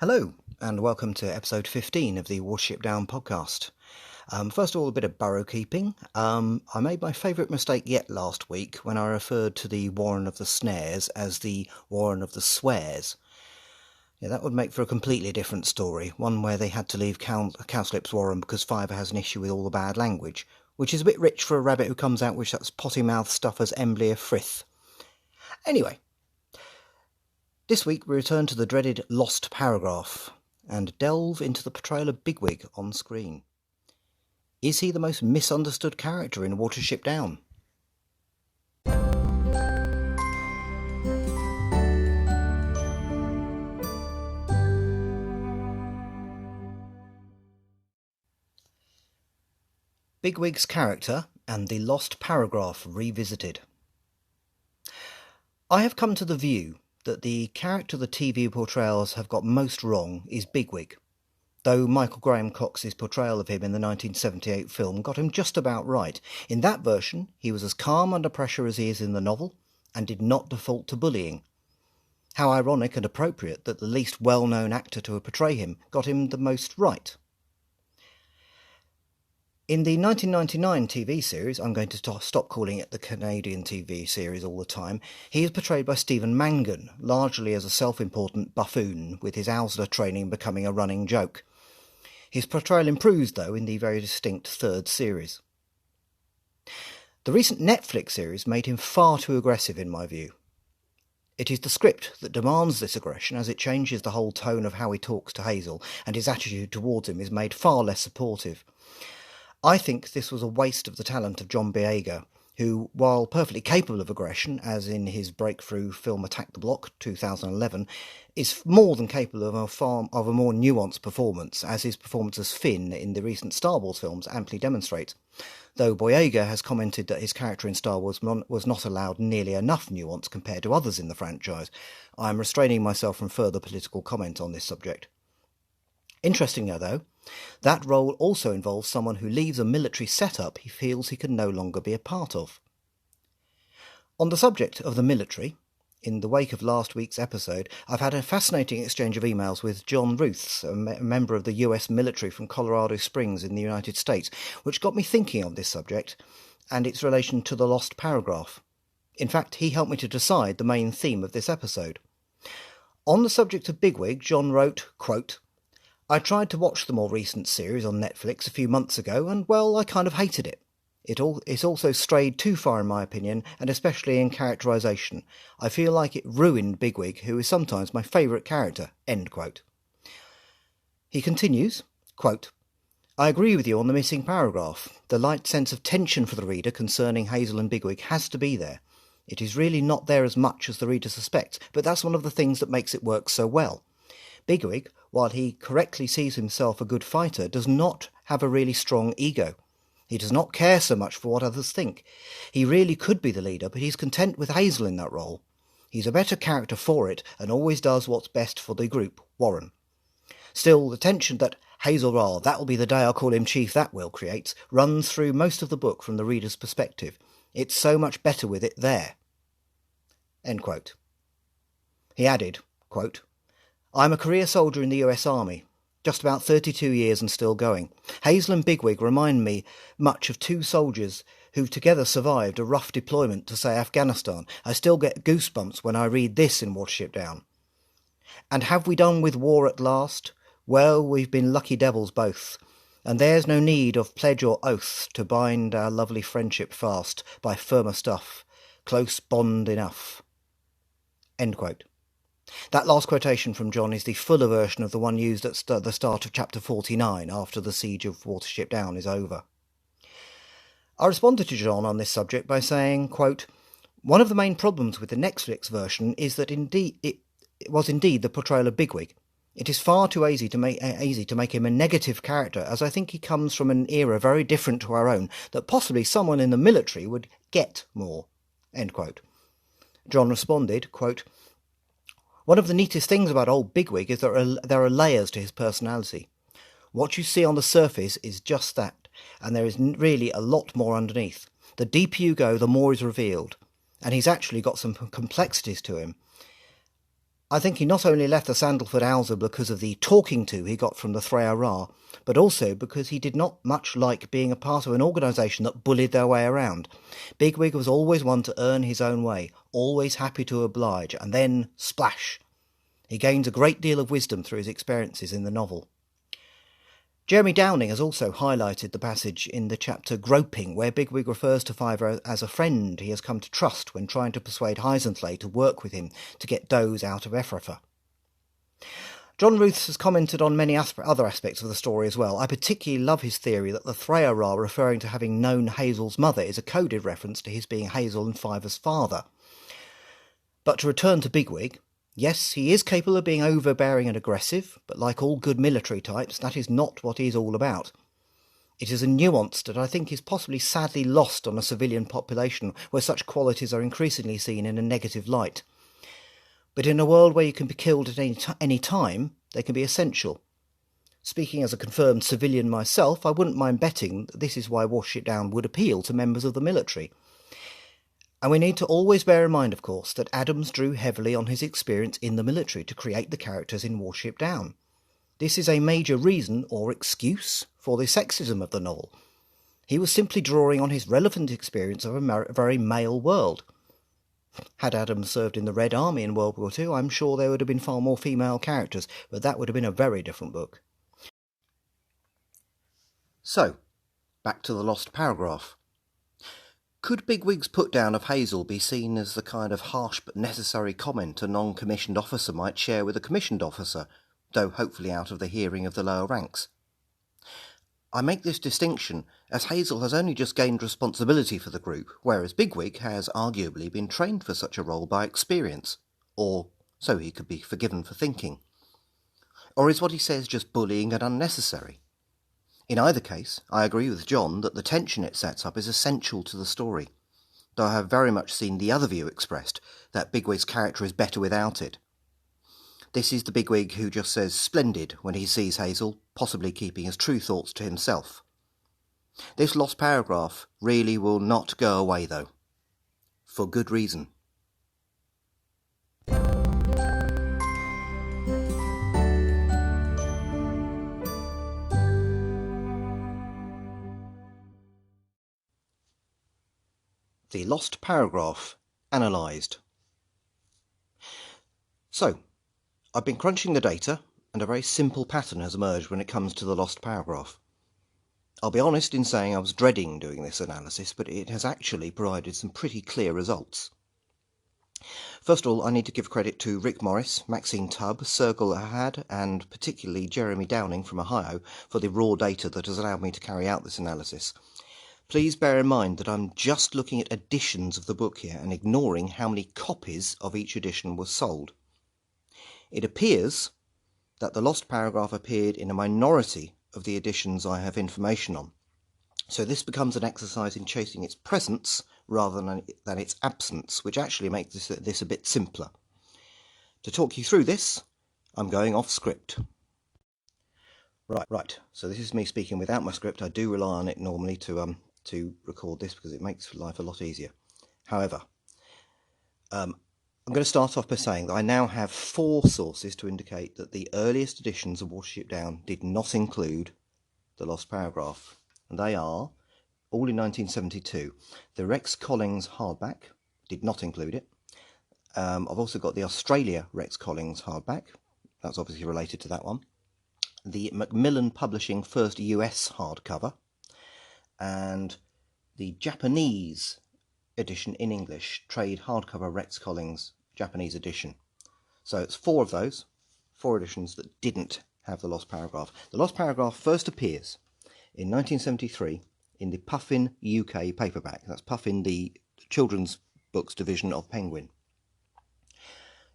Hello, and welcome to episode 15 of the Watership Down podcast. First of all, a bit of Burrowkeeping. I made my favourite mistake yet last week when I referred to the Warren of the Snares as the Warren of the Swears. Yeah, that would make for a completely different story, one where they had to leave Cowslip's Warren because Fiver has an issue with all the bad language, which is a bit rich for a rabbit who comes out with such potty-mouthed stuff as embleer Frith. Anyway, this week we return to the dreaded lost paragraph and delve into the portrayal of Bigwig on screen. Is he the most misunderstood character in Watership Down? Bigwig's character and the lost paragraph revisited. I have come to the view that the character the TV portrayals have got most wrong is Bigwig, though Michael Graham Cox's portrayal of him in the 1978 film got him just about right. In that version, he was as calm under pressure as he is in the novel, and did not default to bullying. How ironic and appropriate that the least well-known actor to portray him got him the most right. In the 1999 TV series, I'm going to stop calling it the Canadian TV series all the time, he is portrayed by Stephen Mangan, largely as a self-important buffoon, with his Owsla training becoming a running joke. His portrayal improves, though, in the very distinct third series. The recent Netflix series made him far too aggressive in my view. It is the script that demands this aggression, as it changes the whole tone of how he talks to Hazel, and his attitude towards him is made far less supportive. I think this was a waste of the talent of John Boyega, who, while perfectly capable of aggression, as in his breakthrough film Attack the Block 2011, is more than capable of a more nuanced performance, as his performance as Finn in the recent Star Wars films amply demonstrates. Though Boyega has commented that his character in Star Wars was not allowed nearly enough nuance compared to others in the franchise, I am restraining myself from further political comment on this subject. Interestingly, though, that role also involves someone who leaves a military setup he feels he can no longer be a part of. On the subject of the military, in the wake of last week's episode, I've had a fascinating exchange of emails with John Ruths, a member of the US military from Colorado Springs in the United States, which got me thinking on this subject and its relation to the lost paragraph. In fact, he helped me to decide the main theme of this episode. On the subject of Bigwig, John wrote, quote, I tried to watch the more recent series on Netflix a few months ago, and, well, I kind of hated it. It's also strayed too far in my opinion, and especially in characterisation. I feel like it ruined Bigwig, who is sometimes my favourite character. End quote. He continues, quote, I agree with you on the missing paragraph. The light sense of tension for the reader concerning Hazel and Bigwig has to be there. It is really not there as much as the reader suspects, but that's one of the things that makes it work so well. Bigwig, while he correctly sees himself a good fighter, does not have a really strong ego. He does not care so much for what others think. He really could be the leader, but he's content with Hazel in that role. He's a better character for it, and always does what's best for the group, Warren. Still, the tension that Hazel, that'll be the day I'll call him Chief, that will, creates, runs through most of the book from the reader's perspective. It's so much better with it there. End quote. He added, quote, I'm a career soldier in the US Army, just about 32 years and still going. Hazel and Bigwig remind me much of two soldiers who together survived a rough deployment to, say, Afghanistan. I still get goosebumps when I read this in Watership Down. And have we done with war at last? Well, we've been lucky devils both, and there's no need of pledge or oath to bind our lovely friendship fast by firmer stuff, close bond enough. End quote. That last quotation from John is the fuller version of the one used at the start of chapter 49 after the siege of Watership Down is over. I responded to John on this subject by saying, quote, one of the main problems with the Netflix version is that it was indeed the portrayal of Bigwig. It is far too easy to make him a negative character, as I think he comes from an era very different to our own, that possibly someone in the military would get more. End quote. John responded, quote, one of the neatest things about old Bigwig is that there are layers to his personality. What you see on the surface is just that, and there is really a lot more underneath. The deeper you go, the more is revealed, and he's actually got some complexities to him. I think he not only left the Sandalford Owsla because of the talking to he got from the Threa Ra, but also because he did not much like being a part of an organisation that bullied their way around. Bigwig was always one to earn his own way, always happy to oblige, and then splash! He gains a great deal of wisdom through his experiences in the novel. Jeremy Downing has also highlighted the passage in the chapter Groping, where Bigwig refers to Fiver as a friend he has come to trust when trying to persuade Hazel to work with him to get Doze out of Ephrafa. John Ruths has commented on many other aspects of the story as well. I particularly love his theory that the Threa Ra referring to having known Hazel's mother is a coded reference to his being Hazel and Fiver's father. But to return to Bigwig, yes, he is capable of being overbearing and aggressive, but like all good military types, that is not what he is all about. It is a nuance that I think is possibly sadly lost on a civilian population where such qualities are increasingly seen in a negative light. But in a world where you can be killed at any time, they can be essential. Speaking as a confirmed civilian myself, I wouldn't mind betting that this is why Watership Down would appeal to members of the military. And we need to always bear in mind, of course, that Adams drew heavily on his experience in the military to create the characters in Watership Down. This is a major reason, or excuse, for the sexism of the novel. He was simply drawing on his relevant experience of a very male world. Had Adams served in the Red Army in World War II, I'm sure there would have been far more female characters, but that would have been a very different book. So, back to the lost paragraph. Could Bigwig's put-down of Hazel be seen as the kind of harsh but necessary comment a non-commissioned officer might share with a commissioned officer, though hopefully out of the hearing of the lower ranks? I make this distinction as Hazel has only just gained responsibility for the group, whereas Bigwig has arguably been trained for such a role by experience, or so he could be forgiven for thinking. Or is what he says just bullying and unnecessary? In either case, I agree with John that the tension it sets up is essential to the story, though I have very much seen the other view expressed, that Bigwig's character is better without it. This is the Bigwig who just says "Splendid" when he sees Hazel, possibly keeping his true thoughts to himself. This lost paragraph really will not go away though. For good reason. The lost paragraph analysed. So, I've been crunching the data, and a very simple pattern has emerged when it comes to the lost paragraph. I'll be honest in saying I was dreading doing this analysis, but it has actually provided some pretty clear results. First of all, I need to give credit to Rick Morris, Maxine Tubb, Sergel Ahad, and particularly Jeremy Downing from Ohio for the raw data that has allowed me to carry out this analysis. Please bear in mind that I'm just looking at editions of the book here and ignoring how many copies of each edition was sold. It appears that the lost paragraph appeared in a minority of the editions I have information on. So this becomes an exercise in chasing its presence rather than its absence, which actually makes this a bit simpler. To talk you through this, I'm going off script. Right. So this is me speaking without my script. I do rely on it normally to record this because it makes life a lot easier. However, I'm going to start off by saying that I now have 4 sources to indicate that the earliest editions of Watership Down did not include the lost paragraph, and they are all in 1972. The Rex Collings hardback did not include it. I've also got the Australia Rex Collings hardback. That's obviously related to that one. The Macmillan Publishing first US hardcover, and the Japanese edition in English, trade hardcover Rex Collings Japanese edition. So it's 4 of those, 4 editions that didn't have the lost paragraph. The lost paragraph first appears in 1973 in the Puffin UK paperback. That's Puffin, the children's books division of Penguin.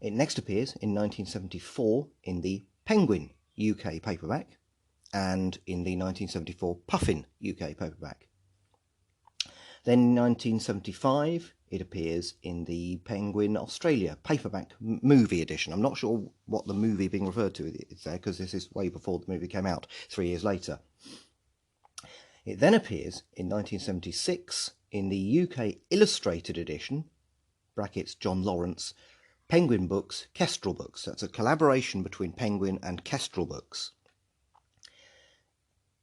It next appears in 1974 in the Penguin UK paperback and in the 1974 Puffin UK paperback. Then in 1975 it appears in the Penguin Australia paperback movie edition. I'm not sure what the movie being referred to is there because this is way before the movie came out, 3 years later. It then appears in 1976 in the UK Illustrated edition, brackets John Lawrence, Penguin Books, Kestrel Books. That's a collaboration between Penguin and Kestrel Books.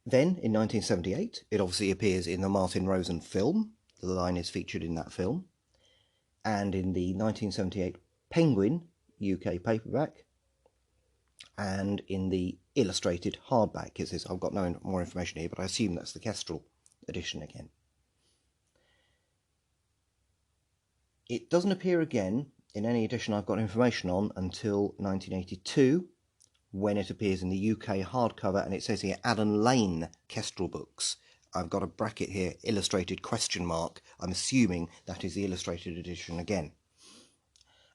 Then, in 1978, it obviously appears in the Martin Rosen film. The line is featured in that film. And in the 1978 Penguin UK paperback, and in the illustrated hardback. It says, I've got no more information here, but I assume that's the Kestrel edition again. It doesn't appear again in any edition I've got information on until 1982, when it appears in the UK hardcover, and it says here Alan Lane Kestrel Books. I've got a bracket here, illustrated question mark. I'm assuming that is the illustrated edition again.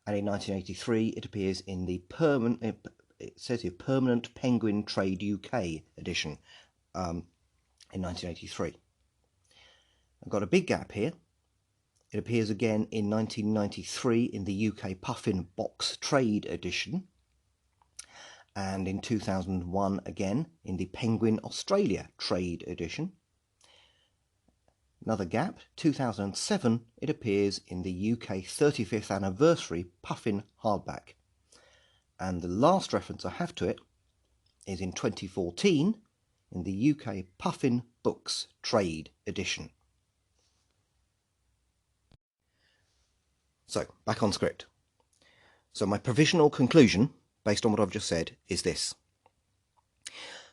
And in 1983 it appears in the it says here Permanent Penguin Trade UK edition in 1983. I've got a big gap here. It appears again in 1993 in the UK Puffin Box Trade edition, and in 2001 again in the Penguin Australia Trade edition. Another gap, 2007, it appears in the UK 35th Anniversary Puffin Hardback. And the last reference I have to it is in 2014 in the UK Puffin Books Trade edition. So, back on script. So my provisional conclusion, based on what I've just said, is this.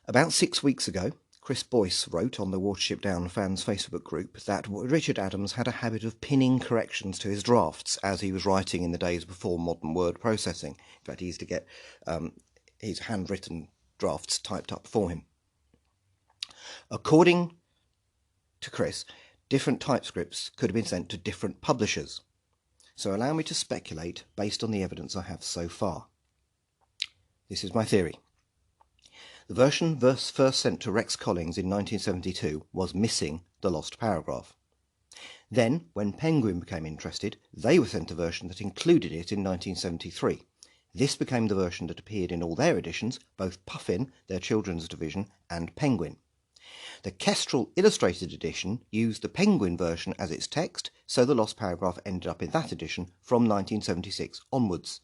About 6 weeks ago, Chris Boyce wrote on the Watership Down fans Facebook group that Richard Adams had a habit of pinning corrections to his drafts as he was writing in the days before modern word processing. In fact, he used to get his handwritten drafts typed up for him. According to Chris, different typescripts could have been sent to different publishers. So allow me to speculate based on the evidence I have so far. This is my theory. The version first sent to Rex Collings in 1972 was missing the lost paragraph. Then, when Penguin became interested, they were sent a version that included it in 1973. This became the version that appeared in all their editions, both Puffin, their children's division, and Penguin. The Kestrel Illustrated edition used the Penguin version as its text, so the lost paragraph ended up in that edition from 1976 onwards.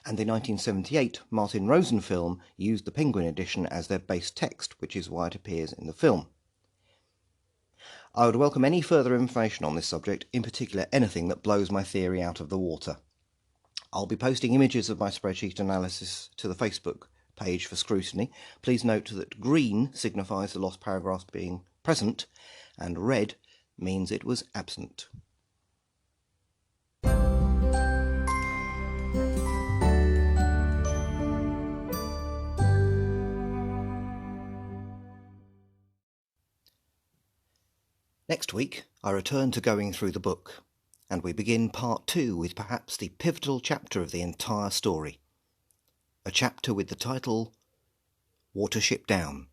And the 1978 Martin Rosen film used the Penguin edition as their base text, which is why it appears in the film. I would welcome any further information on this subject, in particular anything that blows my theory out of the water. I'll be posting images of my spreadsheet analysis to the Facebook page for scrutiny. Please note that green signifies the lost paragraph being present, and red means it was absent. Next week, I return to going through the book, and we begin part 2 with perhaps the pivotal chapter of the entire story. A chapter with the title, Watership Down.